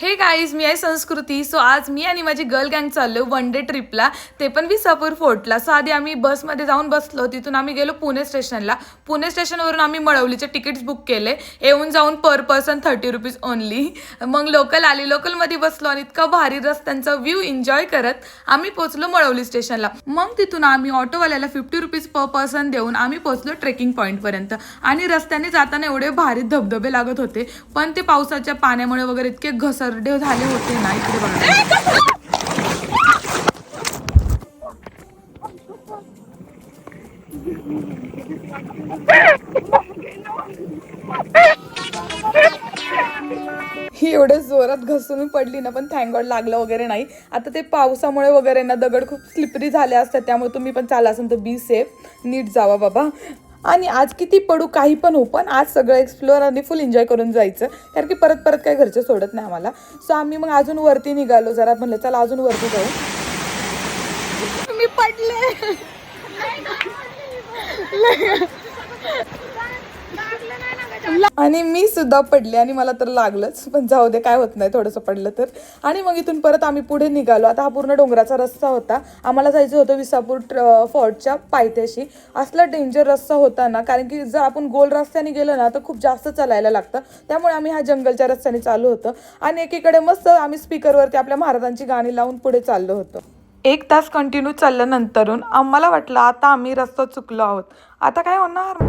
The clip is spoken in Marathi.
हे गाईज, मी आहे संस्कृती. सो आज मी आणि माझी गर्ल गँग चाललो वन डे ट्रिपला, ते पण विसापूर फोर्टला. सो आधी आम्ही बसमध्ये जाऊन बसलो, तिथून आम्ही गेलो पुणे स्टेशनला. पुणे स्टेशनवरून आम्ही मळवलीचे तिकीट्स बुक केले, येऊन जाऊन पर पर्सन 30 रुपीज ओनली. मग लोकल आली, लोकलमध्ये बसलो आणि इतका भारी रस्त्यांचा व्ह्यू एन्जॉय करत आम्ही पोहोचलो मळवली स्टेशनला. मग तिथून आम्ही ऑटोवाल्याला 50 रुपीज पर पर्सन देऊन आम्ही पोहोचलो ट्रेकिंग पॉईंटपर्यंत. आणि रस्त्याने जाताना एवढे भारी धबधबे लागत होते, पण ते पावसाच्या पाण्यामुळे वगैरे इतके घसरडे झाले होते ना. इकडे बघा, ही एवढे जोरात घसरून पडली ना, पण थँक गॉड लागलं वगैरे नाही. आता ते पावसामुळे वगैरे ना दगड खूप स्लिपरी झाले असतात, त्यामुळे तुम्ही पण चाला असेल तर बी सेफ, नीट जावा बाबा. आणि आज किती पडू काही पण हो, पण आज सगळं एक्सप्लोअर आणि फुल एन्जॉय करून जायचं, कारण की परत परत काही घरचे सोडत नाही आम्हाला. सो आम्ही मग अजून वरती निघालो, जरा म्हणलं चला अजून वरती जाऊ. मी पडले आणि मी सुद्धा पडले आणि मला तर लागलंच, पण जाऊ दे, काय होत नाही थोडंसं पडलं तर. आणि मग इथून परत आम्ही पुढे निघालो. आता हा पूर्ण डोंगराचा रस्ता होता, आम्हाला जायचं होतं विसापूर फोर्टच्या पायथ्याशी. असला डेंजर रस्ता होता ना, कारण की जर आपण गोल रस्त्याने गेलो ना तर खूप जास्त चालायला लागतं, त्यामुळे आम्ही हा जंगलच्या रस्त्याने चालू होतो. आणि एकीकडे मस्त आम्ही स्पीकरवरती आपल्या महाराजांची गाणी लावून पुढे चाललो होतो. 1 तास कंटिन्यू चालल्यानंतरून आम्हाला वाटलं आता आम्ही रस्ता चुकलो आहोत, आता काय होणार.